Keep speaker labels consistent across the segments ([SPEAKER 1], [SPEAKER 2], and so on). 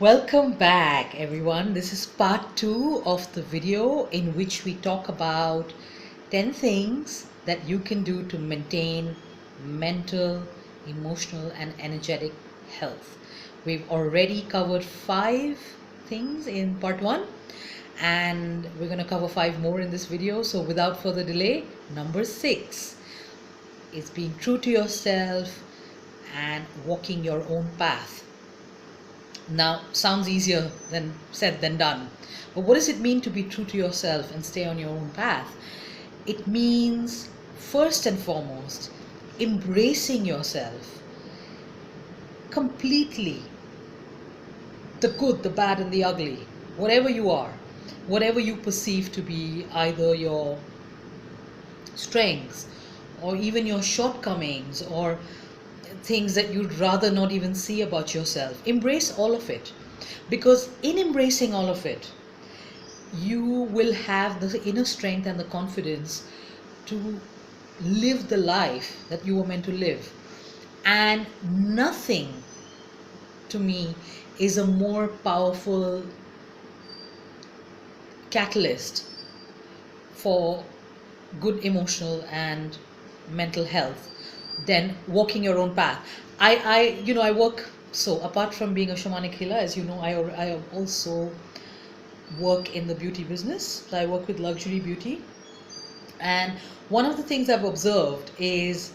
[SPEAKER 1] Welcome back, everyone. This is part 2 of the video in which we talk about 10 things that you can do to maintain mental, emotional, and energetic health. We've already covered 5 things in part 1, and we're going to cover 5 more in this video. So, without further delay, number 6 is being true to yourself and walking your own path. Now, sounds easier than said than done. But what does it mean to be true to yourself and stay on your own path? It means, first and foremost, embracing yourself completely. The good, the bad, and the ugly. Whatever you are, whatever you perceive to be either your strengths or even your shortcomings or things that you'd rather not even see about yourself. Embrace all of it, because in embracing all of it, you will have the inner strength and the confidence to live the life that you were meant to live. And nothing, to me, is a more powerful catalyst for good emotional and mental health than walking your own path. I work, so apart from being a shamanic healer, as you know, I also work in the beauty business. So I work with luxury beauty, and one of the things I've observed is,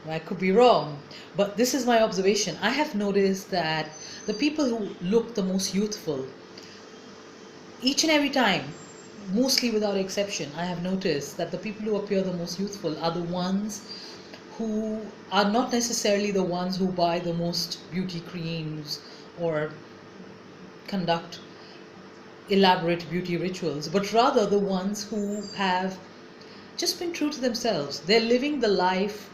[SPEAKER 1] I could be wrong, but this is my observation. I have noticed that the people who look the most youthful, each and every time, mostly without exception, I have noticed that the people who appear the most youthful are the ones who are not necessarily the ones who buy the most beauty creams or conduct elaborate beauty rituals, but rather the ones who have just been true to themselves. They're living the life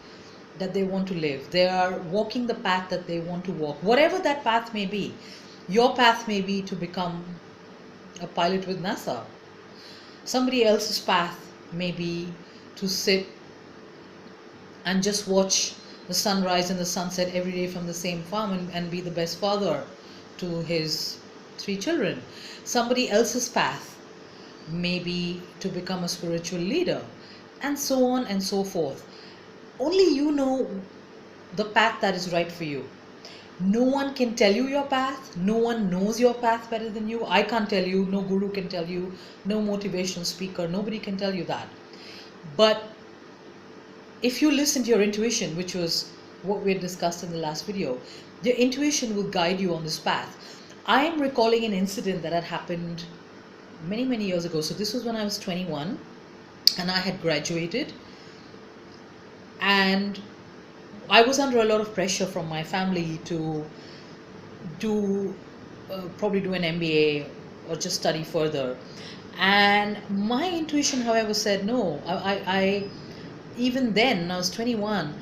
[SPEAKER 1] that they want to live. They are walking the path that they want to walk, whatever that path may be. Your path may be to become a pilot with NASA. Somebody else's path may be to sit and just watch the sunrise and the sunset every day from the same farm and be the best father to his 3 children. Somebody else's path may be to become a spiritual leader, and so on and so forth. Only you know the path that is right for you. No one can tell you your path. No one knows your path better than you. I can't tell you. No guru can tell you. No motivational speaker. Nobody can tell you that. But if you listen to your intuition, which was what we had discussed in the last video, your intuition will guide you on this path. I am recalling an incident that had happened many, many years ago. So this was when I was 21 and I had graduated, and I was under a lot of pressure from my family to probably do an MBA or just study further. And my intuition, however, said no. I even then, when I was 21,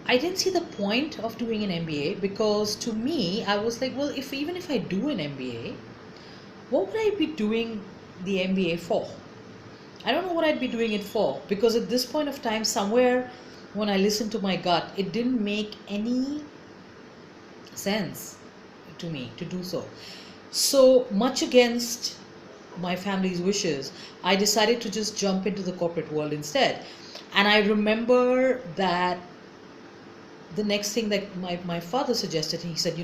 [SPEAKER 1] I didn't see the point of doing an MBA, because to me, I was like, well, even if I do an MBA, what would I be doing the MBA for? I don't know what I'd be doing it for, because at this point of time, somewhere when I listened to my gut, it didn't make any sense to me to do so. So much against my family's wishes, I decided to just jump into the corporate world instead. And I remember that the next thing that my father suggested, he said,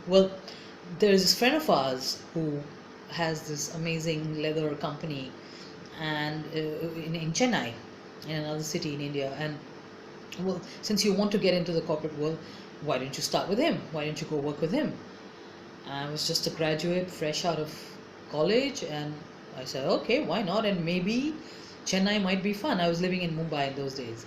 [SPEAKER 1] well, there's this friend of ours who has this amazing leather company, and in Chennai, in another city in India. And well, since you want to get into the corporate world, why don't you start with him? Why don't you go work with him? I was just a graduate, fresh out of college, and I said, okay, why not? And maybe Chennai might be fun. I was living in Mumbai in those days.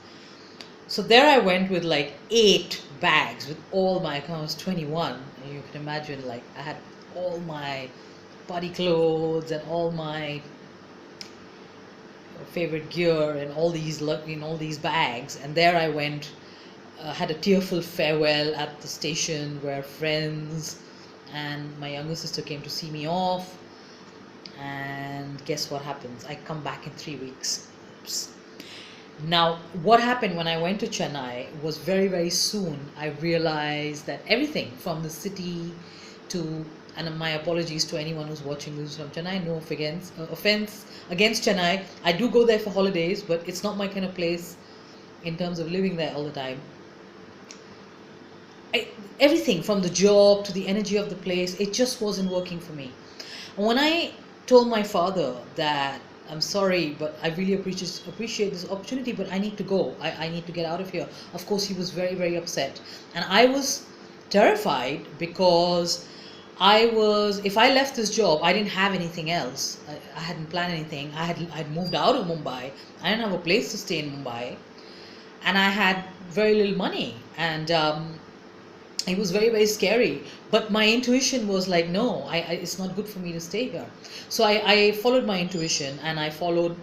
[SPEAKER 1] So there I went with like 8 bags with all my, I was 21, and you can imagine, like, I had all my party clothes and all my favorite gear and all these bags. And there I went, had a tearful farewell at the station where friends and my younger sister came to see me off. And guess what happens? I come back in 3 weeks. Oops. Now, what happened when I went to Chennai was very, very soon I realized that everything from the city to, and my apologies to anyone who's watching this from Chennai, no offense against Chennai. I do go there for holidays, but it's not my kind of place in terms of living there all the time. I, Everything from the job to the energy of the place, it just wasn't working for me. And when I told my father that I'm sorry, but I really appreciate this opportunity, but I need to go. I need to get out of here. Of course, he was very, very upset. And I was terrified because if I left this job, I didn't have anything else. I hadn't planned anything. I'd moved out of Mumbai. I didn't have a place to stay in Mumbai. And I had very little money. And it was very, very scary. But my intuition was like, no, it's not good for me to stay here. So I followed my intuition, and I followed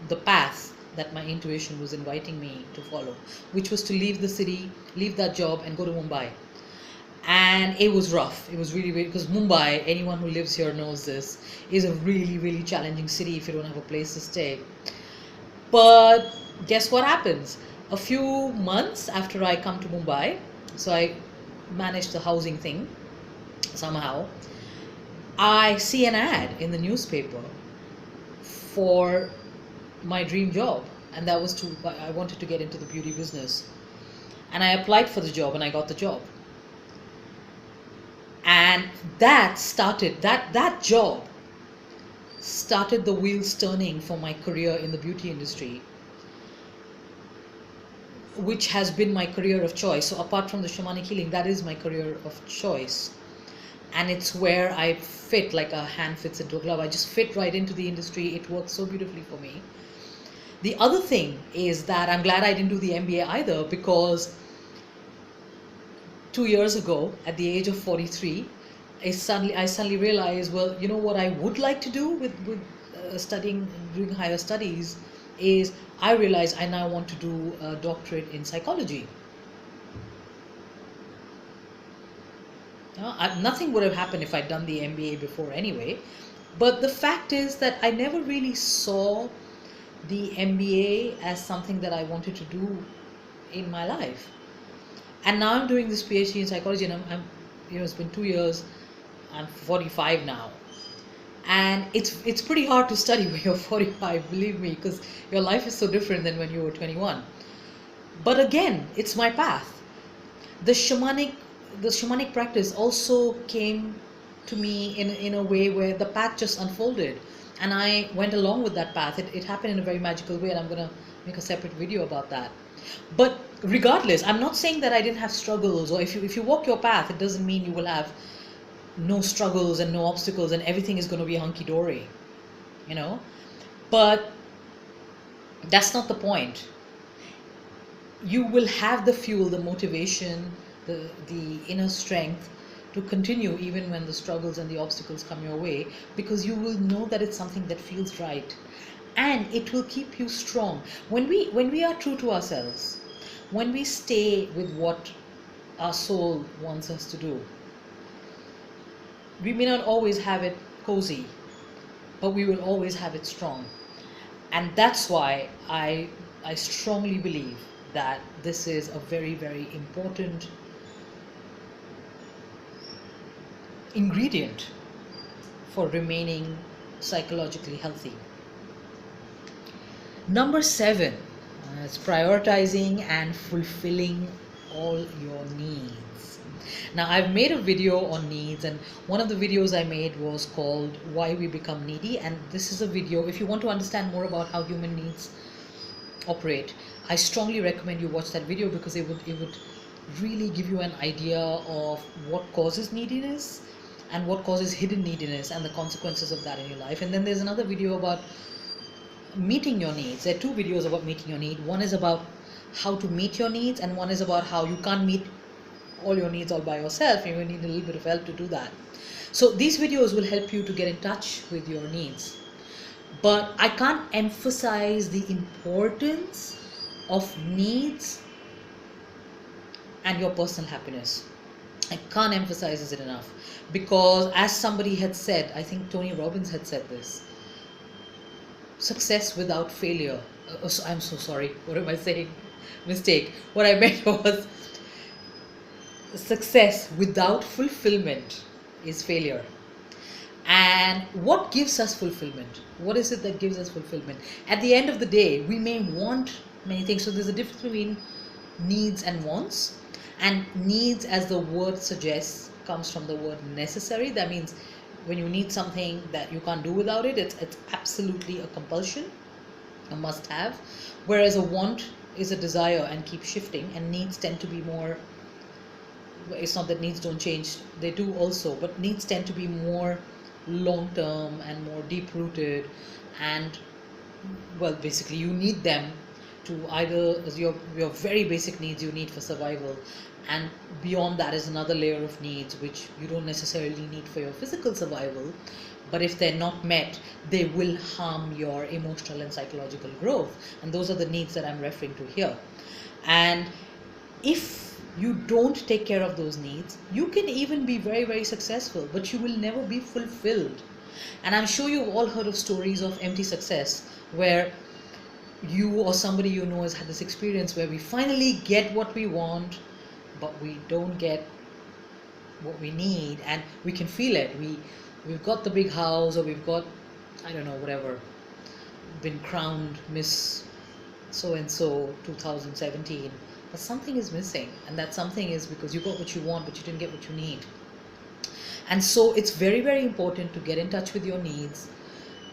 [SPEAKER 1] the path that my intuition was inviting me to follow, which was to leave the city, leave that job, and go to Mumbai. And it was rough. It was really, really, because Mumbai, anyone who lives here knows this, is a really, really challenging city if you don't have a place to stay. But guess what happens? A few months after I come to Mumbai, so I managed the housing thing somehow, I see an ad in the newspaper for my dream job, and that was I wanted to get into the beauty business, and I applied for the job and I got the job. And that job started the wheels turning for my career in the beauty industry, which has been my career of choice. So apart from the shamanic healing, that is my career of choice. And it's where I fit like a hand fits into a glove. I just fit right into the industry. It works so beautifully for me. The other thing is that I'm glad I didn't do the MBA either, because 2 years ago, at the age of 43, I suddenly realized, well, you know what I would like to do with studying, doing higher studies, is I realized I now want to do a doctorate in psychology. Nothing would have happened if I'd done the MBA before anyway, but the fact is that I never really saw the MBA as something that I wanted to do in my life. And now I'm doing this PhD in psychology, and I'm it's been 2 years. I'm 45 now, and it's pretty hard to study when you're 45, believe me, because your life is so different than when you were 21. But again, it's my path. The shamanic practice also came to me in a way where the path just unfolded, and I went along with that path. It happened in a very magical way, and I'm gonna make a separate video about that. But regardless, I'm not saying that I didn't have struggles, or if you walk your path, it doesn't mean you will have no struggles and no obstacles and everything is going to be hunky-dory, but that's not the point. You will have the fuel, the motivation, the inner strength to continue even when the struggles and the obstacles come your way, because you will know that it's something that feels right, and it will keep you strong. When we are true to ourselves, when we stay with what our soul wants us to do, we may not always have it cozy, but we will always have it strong. And that's why I strongly believe that this is a very, very important ingredient for remaining psychologically healthy. Number 7 is prioritizing and fulfilling all your needs. Now, I've made a video on needs, and one of the videos I made was called Why We Become Needy, and this is a video, if you want to understand more about how human needs operate, I strongly recommend you watch that video, because it would really give you an idea of what causes neediness and what causes hidden neediness and the consequences of that in your life. And then there's another video about meeting your needs. There are 2 videos about meeting your need. One is about how to meet your needs, and one is about how you can't meet all your needs all by yourself. You need a little bit of help to do that. So these videos will help you to get in touch with your needs. But I can't emphasize the importance of needs and your personal happiness. I can't emphasize it enough, because as somebody had said, I think Tony Robbins had said this, success without failure. I'm so sorry. What am I saying? Mistake. What I meant was, success without fulfillment is failure. And what gives us fulfillment? What is it that gives us fulfillment? At the end of the day, we may want many things. So there's a difference between needs and wants. And needs, as the word suggests, comes from the word necessary. That means when you need something that you can't do without it, it's absolutely a compulsion, a must have. Whereas a want is a desire and keeps shifting, and needs tend to be more, it's not that needs don't change, they do also, but needs tend to be more long term and more deep rooted. And well, basically you need them to either as your very basic needs you need for survival, and beyond that is another layer of needs which you don't necessarily need for your physical survival, but if they're not met they will harm your emotional and psychological growth, and those are the needs that I'm referring to here. And if you don't take care of those needs, you can even be very, very successful, but you will never be fulfilled. And I'm sure you've all heard of stories of empty success, where you or somebody you know has had this experience where we finally get what we want, but we don't get what we need, and we can feel it. We've got the big house, or we've got, I don't know, whatever, been crowned Miss so and so 2017, but something is missing, and that something is because you got what you want but you didn't get what you need. And so it's very, very important to get in touch with your needs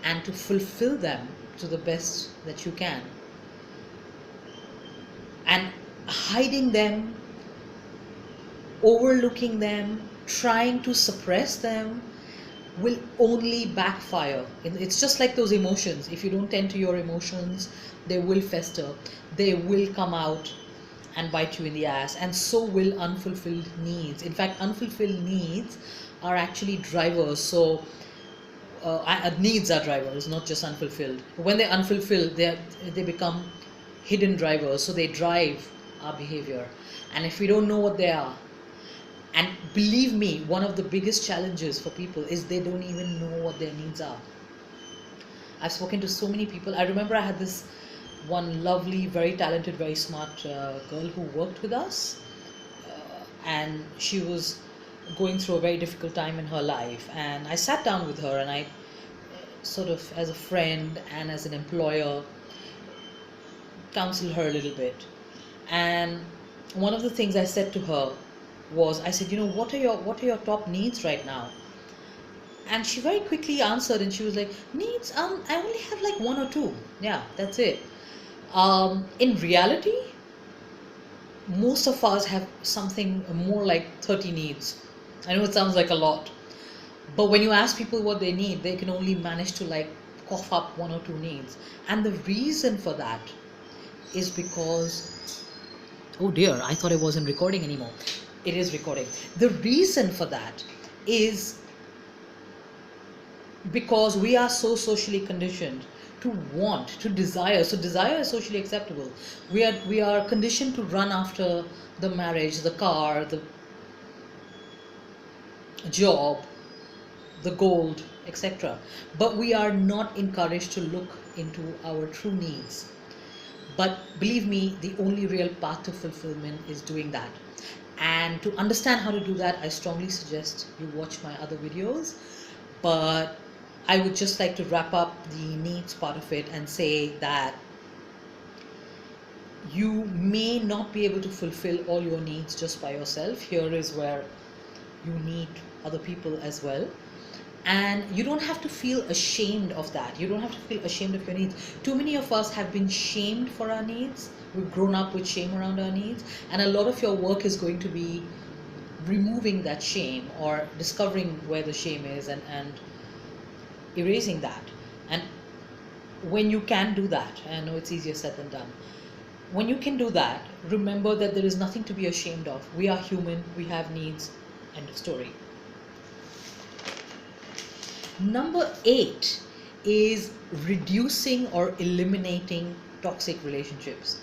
[SPEAKER 1] and to fulfill them to the best that you can. And hiding them, overlooking them, trying to suppress them will only backfire. It's just like those emotions. If you don't tend to your emotions, they will fester, they will come out and bite you in the ass, and so will unfulfilled needs. In fact, unfulfilled needs are actually drivers. So needs are drivers, not just unfulfilled. When they're unfulfilled, they become hidden drivers, so they drive our behavior. And if we don't know what they are, and believe me, one of the biggest challenges for people is they don't even know what their needs are. I've spoken to so many people. I remember I had this one lovely, very talented, very smart girl who worked with us, and she was going through a very difficult time in her life. And I sat down with her, and I sort of, as a friend and as an employer, counseled her a little bit. And one of the things I said to her was, I said, what are your top needs right now? And she very quickly answered, and she was like, needs, I only have like one or two. Yeah, that's it. In reality, most of us have something more like 30 needs. I know it sounds like a lot, but when you ask people what they need, they can only manage to like cough up one or two needs. And the reason for that is because, oh dear, I thought it wasn't recording anymore. It is recording. The reason for that is because we are so socially conditioned to want, to desire. So desire is socially acceptable. We are conditioned to run after the marriage, the car, the job, the gold, etc. But we are not encouraged to look into our true needs. But believe me, the only real path to fulfillment is doing that. And to understand how to do that, I strongly suggest you watch my other videos. But I would just like to wrap up the needs part of it and say that you may not be able to fulfill all your needs just by yourself. Here is where you need other people as well. And you don't have to feel ashamed of that. You don't have to feel ashamed of your needs. Too many of us have been shamed for our needs. We've grown up with shame around our needs. And a lot of your work is going to be removing that shame, or discovering where the shame is, and erasing that. And when you can do that, I know it's easier said than done. When you can do that, remember that there is nothing to be ashamed of. We are human, we have needs, end of story. Number 8 is reducing or eliminating toxic relationships.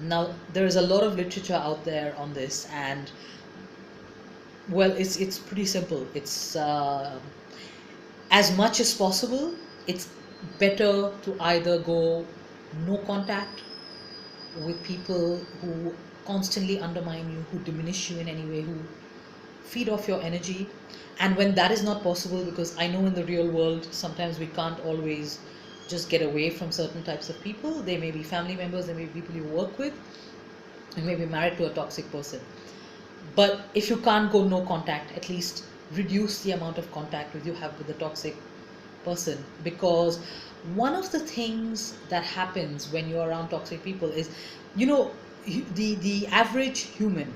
[SPEAKER 1] Now, there is a lot of literature out there on this, and well, it's pretty simple. It's as much as possible, it's better to either go no contact with people who constantly undermine you, who diminish you in any way, who feed off your energy. And when that is not possible, because I know in the real world sometimes we can't always just get away from certain types of people. They may be family members, they may be people you work with, you may be married to a toxic person. But if you can't go no contact, at least reduce the amount of contact with you have with the toxic person. Because one of the things that happens when you're around toxic people is, you know, the average human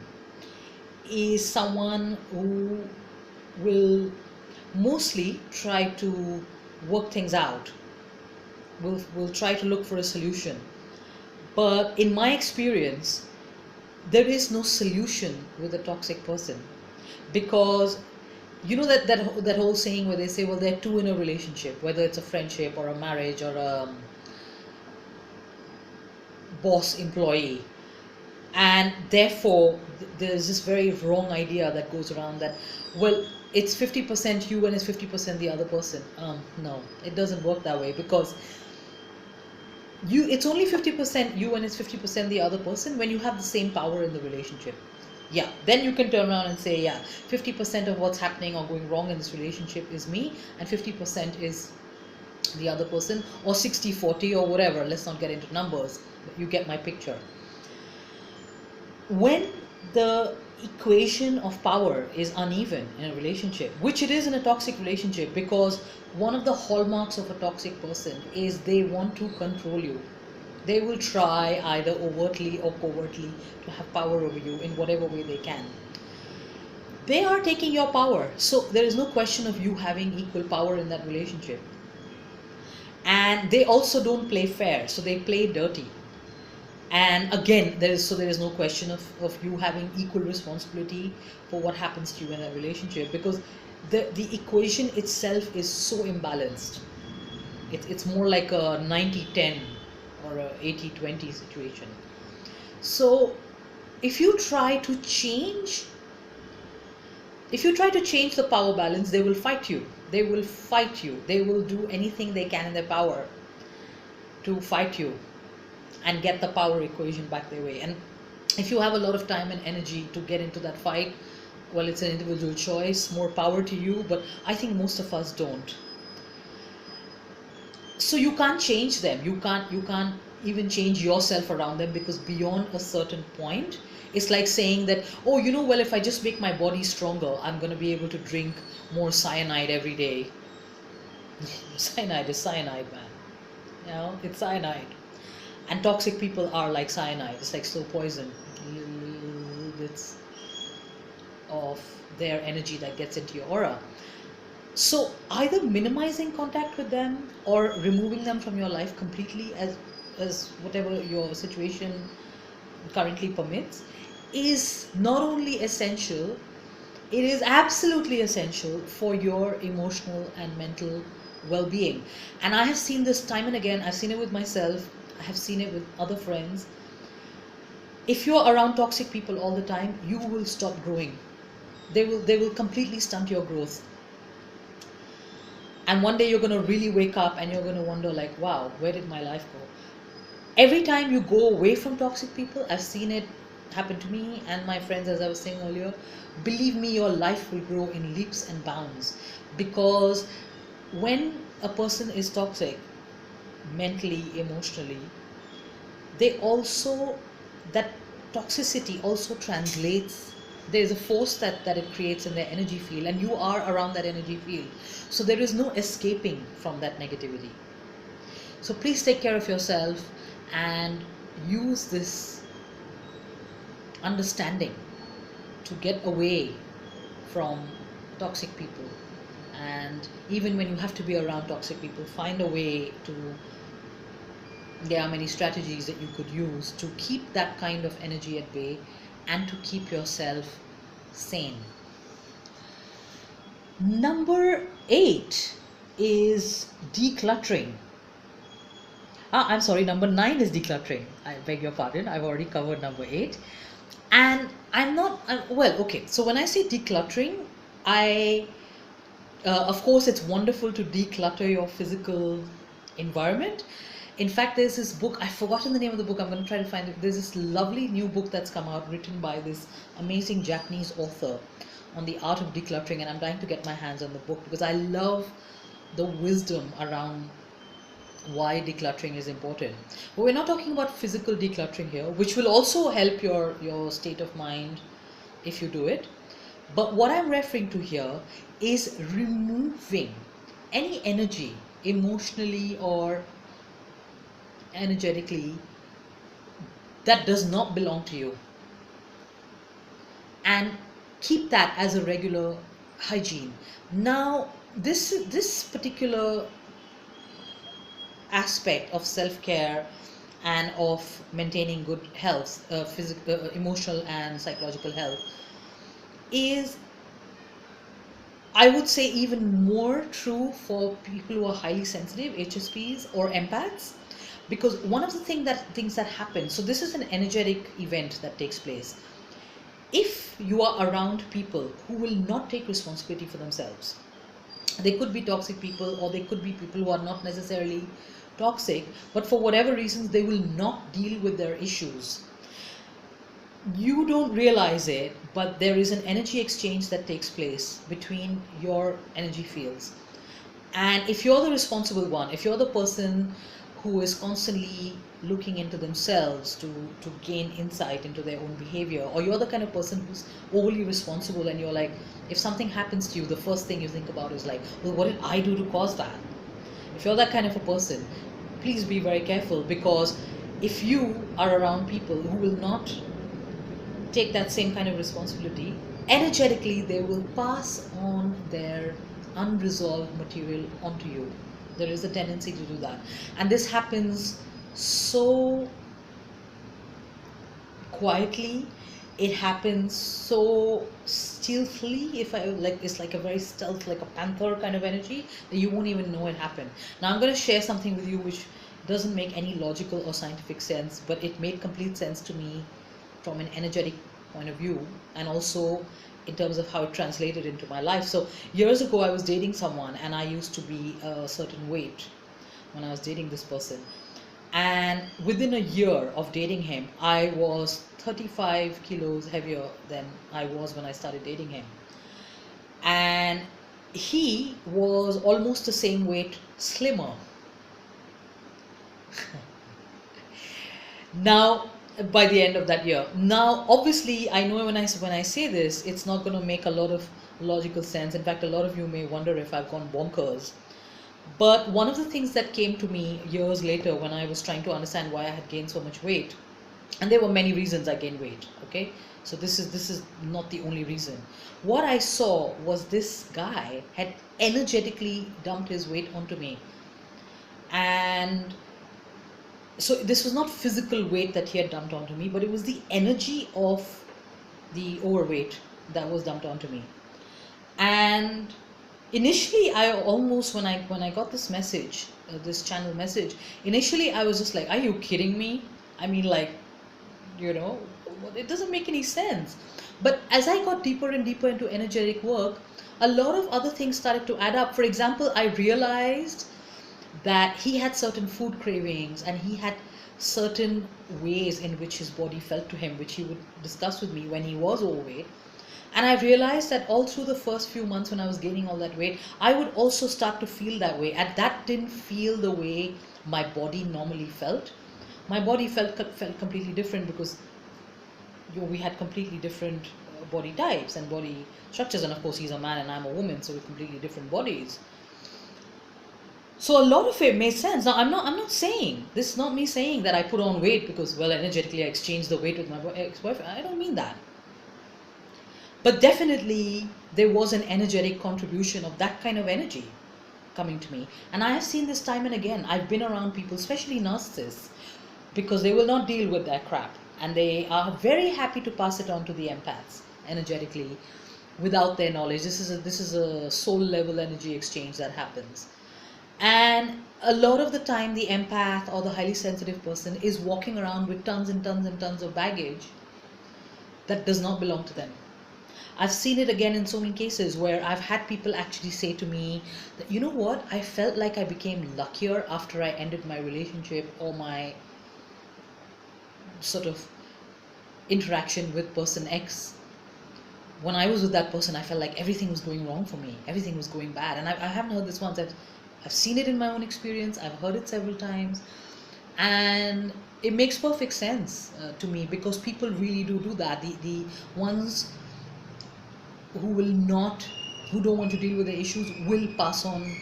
[SPEAKER 1] is someone who will mostly try to work things out, will try to look for a solution. But in my experience, there is no solution with a toxic person. Because you know that whole saying where they say, well, there are two in a relationship, whether it's a friendship or a marriage or a boss employee. And therefore there's this very wrong idea that goes around that, well, it's 50% you and it's 50% the other person. No, it doesn't work that way. Because it's only 50% you and it's 50% the other person when you have the same power in the relationship. Yeah, then you can turn around and say, yeah, 50% of what's happening or going wrong in this relationship is me, and 50% is the other person, or 60-40 or whatever. Let's not get into numbers, but you get my picture. When the equation of power is uneven in a relationship, which it is in a toxic relationship, because one of the hallmarks of a toxic person is they want to control you. They will try either overtly or covertly to have power over you in whatever way they can. They are taking your power, so there is no question of you having equal power in that relationship. And they also don't play fair, so they play dirty. And again, there is no question of you having equal responsibility for what happens to you in a relationship, because the equation itself is so imbalanced. It's more like a 90-10 or a 80-20 situation. So if you try to change the power balance, they will fight you. They will do anything they can in their power to fight you and get the power equation back their way. And if you have a lot of time and energy to get into that fight, well, it's an individual choice, more power to you, but I think most of us don't. So you can't change them. You can't even change yourself around them, because beyond a certain point, it's like saying that, oh, well, if I just make my body stronger, I'm going to be able to drink more cyanide every day. Cyanide is cyanide, man. It's cyanide. And toxic people are like cyanide. It's like slow poison. Little bits of their energy that gets into your aura. So either minimizing contact with them or removing them from your life completely, as whatever your situation currently permits, is not only essential, it is absolutely essential for your emotional and mental well-being. And I have seen this time and again. I've seen it with myself. I have seen it with other friends. If you're around toxic people all the time, you will stop growing. They will completely stunt your growth. And one day you're going to really wake up and you're going to wonder, like, wow, where did my life go? Every time you go away from toxic people, I've seen it happen to me and my friends, as I was saying earlier. Believe me, your life will grow in leaps and bounds. Because when a person is toxic, mentally, emotionally, that toxicity also translates. There's a force that it creates in their energy field, and you are around that energy field. So there is no escaping from that negativity. So please take care of yourself and use this understanding to get away from toxic people. And even when you have to be around toxic people, find a way to. There are many strategies that you could use to keep that kind of energy at bay and to keep yourself sane. Number 8 is decluttering. I'm sorry, number 9 is decluttering. I beg your pardon, I've already covered number 8. And okay, so when I say decluttering, of course, it's wonderful to declutter your physical environment. In fact, there's this book, I've forgotten the name of the book, I'm going to try to find it. There's this lovely new book that's come out, written by this amazing Japanese author on the art of decluttering, and I'm trying to get my hands on the book because I love the wisdom around why decluttering is important. But we're not talking about physical decluttering here, which will also help your state of mind if you do it. But what I'm referring to here is removing any energy, emotionally or energetically, that does not belong to you, and keep that as a regular hygiene. Now, this particular aspect of self-care and of maintaining good health, physical, emotional and psychological health, is, I would say, even more true for people who are highly sensitive, HSPs or empaths, because one of the things that happen. So this is an energetic event that takes place. If you are around people who will not take responsibility for themselves, they could be toxic people, or they could be people who are not necessarily toxic, but for whatever reasons they will not deal with their issues. You don't realize it, but there is an energy exchange that takes place between your energy fields. And if you're the responsible one, if you're the person who is constantly looking into themselves to gain insight into their own behavior, or you're the kind of person who's overly responsible and you're like, if something happens to you, the first thing you think about is like, well, what did I do to cause that? If you're that kind of a person, please be very careful, because if you are around people who will not take that same kind of responsibility, energetically they will pass on their unresolved material onto you. There is a tendency to do that, and this happens so quietly. It happens so stealthily, if I like, it's like a very stealth, like a panther kind of energy, that you won't even know it happened. Now I'm going to share something with you which doesn't make any logical or scientific sense, but it made complete sense to me from an energetic point of view, and also in terms of how it translated into my life. So years ago I was dating someone, and I used to be a certain weight when I was dating this person, and within a year of dating him I was 35 kilos heavier than I was when I started dating him, and he was almost the same weight slimmer. Now, by the end of that year, now obviously I know when I say this, it's not going to make a lot of logical sense. In fact, a lot of you may wonder if I've gone bonkers. But one of the things that came to me years later when I was trying to understand why I had gained so much weight, and there were many reasons I gained weight, okay, so this is not the only reason. What I saw was this guy had energetically dumped his weight onto me, and so this was not physical weight that he had dumped onto me, but it was the energy of the overweight that was dumped onto me. And initially I almost, when I got this message, this channel message, initially I was just like, are you kidding me? I mean, like, you know, it doesn't make any sense. But as I got deeper and deeper into energetic work, a lot of other things started to add up. For example, I realized that he had certain food cravings, and he had certain ways in which his body felt to him, which he would discuss with me when he was overweight. And I realized that all through the first few months when I was gaining all that weight, I would also start to feel that way. And that didn't feel the way my body normally felt. My body felt completely different, because we had completely different body types and body structures. And of course, he's a man and I'm a woman, so we're completely different bodies. So a lot of it made sense. Now I'm not saying, this is not me saying that I put on weight because, well, energetically I exchanged the weight with my ex-boyfriend. I don't mean that. But definitely there was an energetic contribution of that kind of energy coming to me. And I have seen this time and again. I've been around people, especially narcissists, because they will not deal with their crap, and they are very happy to pass it on to the empaths energetically without their knowledge. This is a soul level energy exchange that happens. And a lot of the time, the empath or the highly sensitive person is walking around with tons and tons and tons of baggage that does not belong to them. I've seen it again in so many cases where I've had people actually say to me that, you know what, I felt like I became luckier after I ended my relationship or my sort of interaction with person X, when I was with that person, I felt like everything was going wrong for me. Everything was going bad. And I haven't heard this once. I've seen it in my own experience. I've heard it several times. And it makes perfect sense to me, because people really do that. The ones who will not, who don't want to deal with the issues, will pass on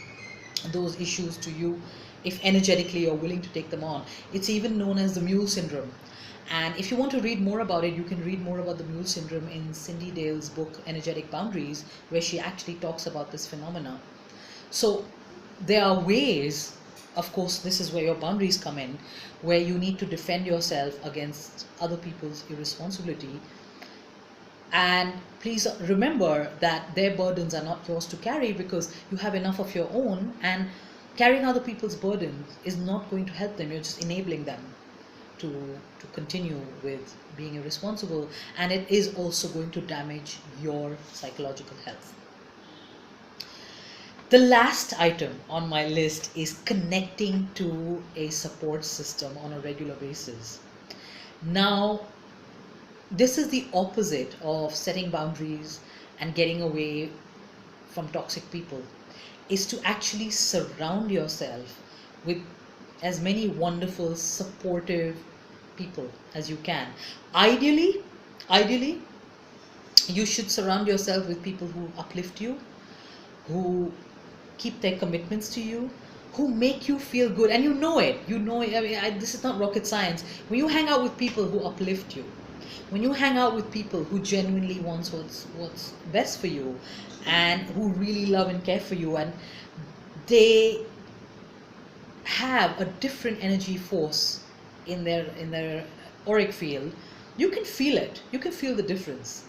[SPEAKER 1] those issues to you if energetically you're willing to take them on. It's even known as the mule syndrome. And if you want to read more about it, you can read more about the mule syndrome in Cindy Dale's book Energetic Boundaries, where she actually talks about this phenomena. So there are ways, of course, this is where your boundaries come in, where you need to defend yourself against other people's irresponsibility. And please remember that their burdens are not yours to carry, because you have enough of your own, and carrying other people's burdens is not going to help them. You're just enabling them to continue with being irresponsible, and it is also going to damage your psychological health. The last item on my list is connecting to a support system on a regular basis. Now, this is the opposite of setting boundaries and getting away from toxic people, is to actually surround yourself with as many wonderful, supportive people as you can. Ideally, you should surround yourself with people who uplift you, who keep their commitments to you, who make you feel good. And you know it. I mean, this is not rocket science. When you hang out with people who uplift you, when you hang out with people who genuinely want what's best for you, and who really love and care for you, and they have a different energy force in their auric field, you can feel it. You can feel the difference.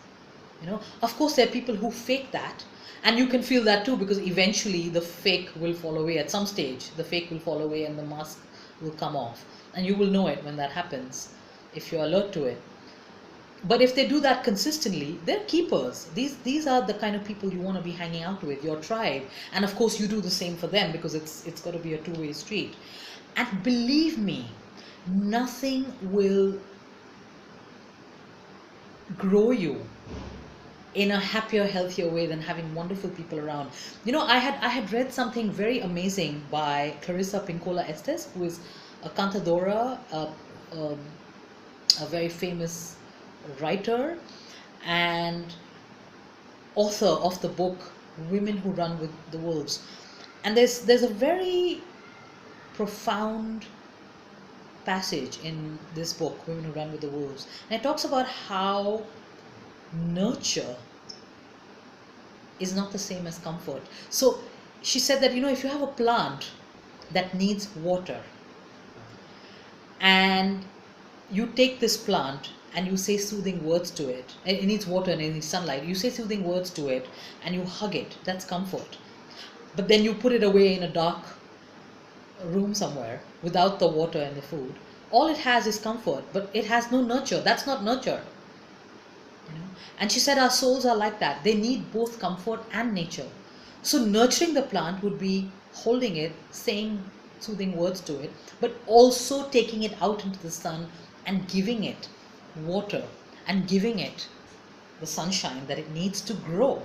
[SPEAKER 1] Of course, there are people who fake that, and you can feel that too, because eventually the fake will fall away. At some stage, the fake will fall away and the mask will come off, and you will know it when that happens if you're alert to it. But if they do that consistently, they're keepers. These are the kind of people you want to be hanging out with, your tribe. And of course, you do the same for them, because it's got to be a two-way street. And believe me, nothing will grow you in a happier, healthier way than having wonderful people around. I had read something very amazing by Clarissa Pinkola Estes, who is a cantadora, a very famous writer and author of the book Women Who Run with the Wolves. And there's a very profound passage in this book, Women Who Run with the Wolves, and it talks about how nurture is not the same as comfort. So she said that, if you have a plant that needs water, and you take this plant and you say soothing words to it, it needs water and it needs sunlight, you say soothing words to it and you hug it, that's comfort. But then you put it away in a dark room somewhere without the water and the food, all it has is comfort, but it has no nurture. That's not nurture. And she said our souls are like that. They need both comfort and nature. So nurturing the plant would be holding it, saying soothing words to it, but also taking it out into the sun and giving it water and giving it the sunshine that it needs to grow.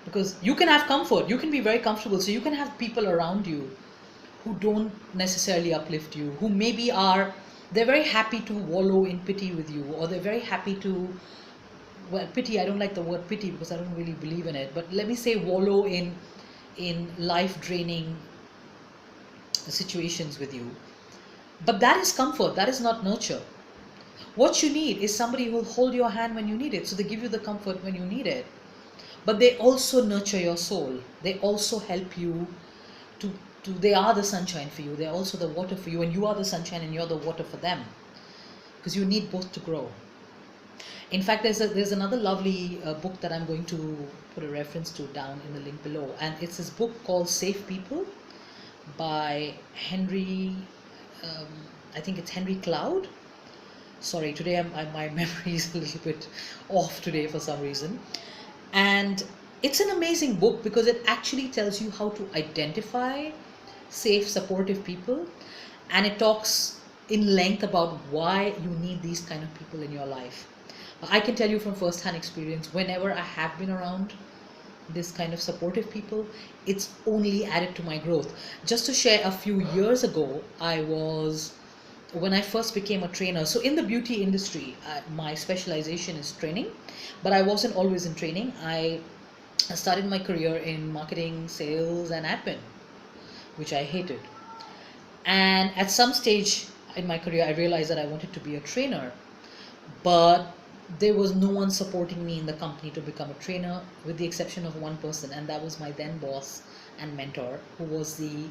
[SPEAKER 1] Because you can have comfort, you can be very comfortable, so you can have people around you who don't necessarily uplift you, who maybe they're very happy to wallow in pity with you, or they're very happy to, well, pity, I don't like the word pity because I don't really believe in it, but let me say wallow in life draining situations with you. But that is comfort, that is not nurture. What you need is somebody who will hold your hand when you need it, so they give you the comfort when you need it. But they also nurture your soul. They also help you they are the sunshine for you. They're also the water for you, and you are the sunshine and you're the water for them, because you need both to grow. In fact, there's another lovely book that I'm going to put a reference to down in the link below, and it's this book called Safe People by Henry, I think it's Henry Cloud. Sorry, today my memory is a little bit off today for some reason. And it's an amazing book because it actually tells you how to identify safe, supportive people, and it talks in length about why you need these kind of people in your life. I can tell you from first-hand experience, whenever I have been around this kind of supportive people, it's only added to my growth. Just to share, a few years ago, when I first became a trainer. So in the beauty industry, my specialization is training, but I wasn't always in training. I started my career in marketing, sales, and admin, which I hated. And at some stage in my career, I realized that I wanted to be a trainer, but there was no one supporting me in the company to become a trainer, with the exception of one person, and that was my then boss and mentor, who was the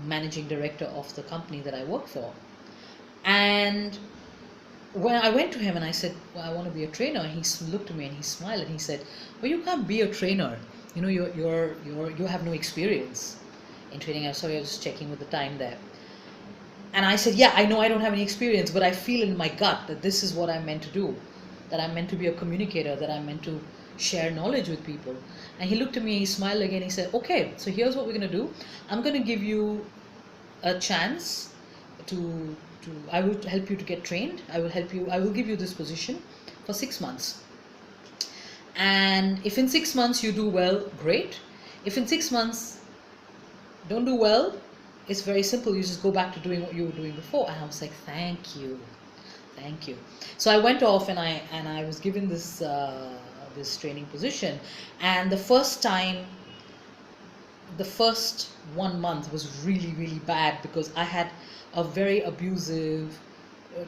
[SPEAKER 1] managing director of the company that I worked for. And when I went to him and I said, well, I want to be a trainer, he looked at me and he smiled and he said, well, you can't be a trainer. You know, you have no experience in training. I'm sorry, I was just checking with the time there. And I said, yeah, I know I don't have any experience, but I feel in my gut that this is what I'm meant to do, that I'm meant to be a communicator, that I'm meant to share knowledge with people. And he looked at me, he smiled again, he said, okay, so here's what we're going to do. I'm going to give you a chance to I will help you to get trained. I will give you this position for 6 months. And if in 6 months you do well, great. If in 6 months don't do well, it's very simple. You just go back to doing what you were doing before. And I was like, thank you. Thank you. So I went off and I was given this this training position. And the first 1 month was really, really bad, because I had a very abusive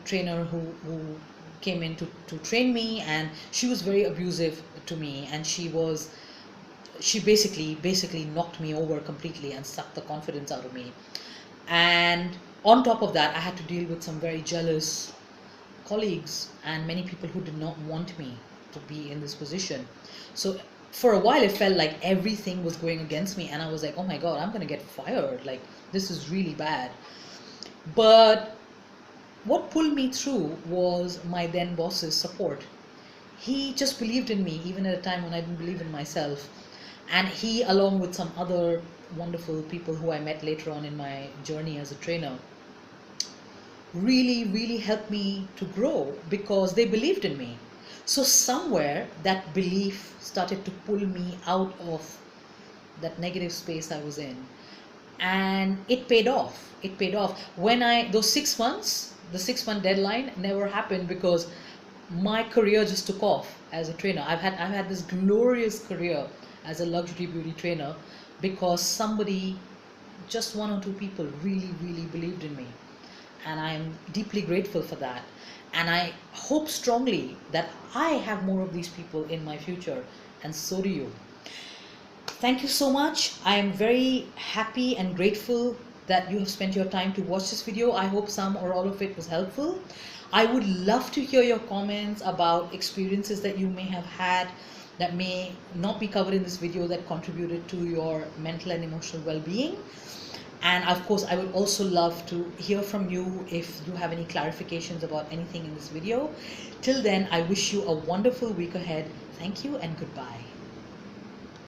[SPEAKER 1] trainer who came in to train me, and she was very abusive to me, and she basically knocked me over completely and sucked the confidence out of me. And on top of that, I had to deal with some very jealous colleagues and many people who did not want me to be in this position. So for a while it felt like everything was going against me, and I was like, oh my god, I'm gonna get fired, like this is really bad. But what pulled me through was my then boss's support. He just believed in me even at a time when I didn't believe in myself. And he, along with some other wonderful people who I met later on in my journey as a trainer, really, really helped me to grow, because they believed in me. So somewhere that belief started to pull me out of that negative space I was in. And it paid off. It paid off. When those 6 months, the 6-month deadline never happened, because my career just took off as a trainer. I've had this glorious career as a luxury beauty trainer, because somebody, just 1 or 2 people, really, really believed in me. And I'm deeply grateful for that. And I hope strongly that I have more of these people in my future, and so do you. Thank you so much. I am very happy and grateful that you have spent your time to watch this video. I hope some or all of it was helpful. I would love to hear your comments about experiences that you may have had that may not be covered in this video that contributed to your mental and emotional well-being. And of course, I would also love to hear from you if you have any clarifications about anything in this video. Till then, I wish you a wonderful week ahead. Thank you and goodbye.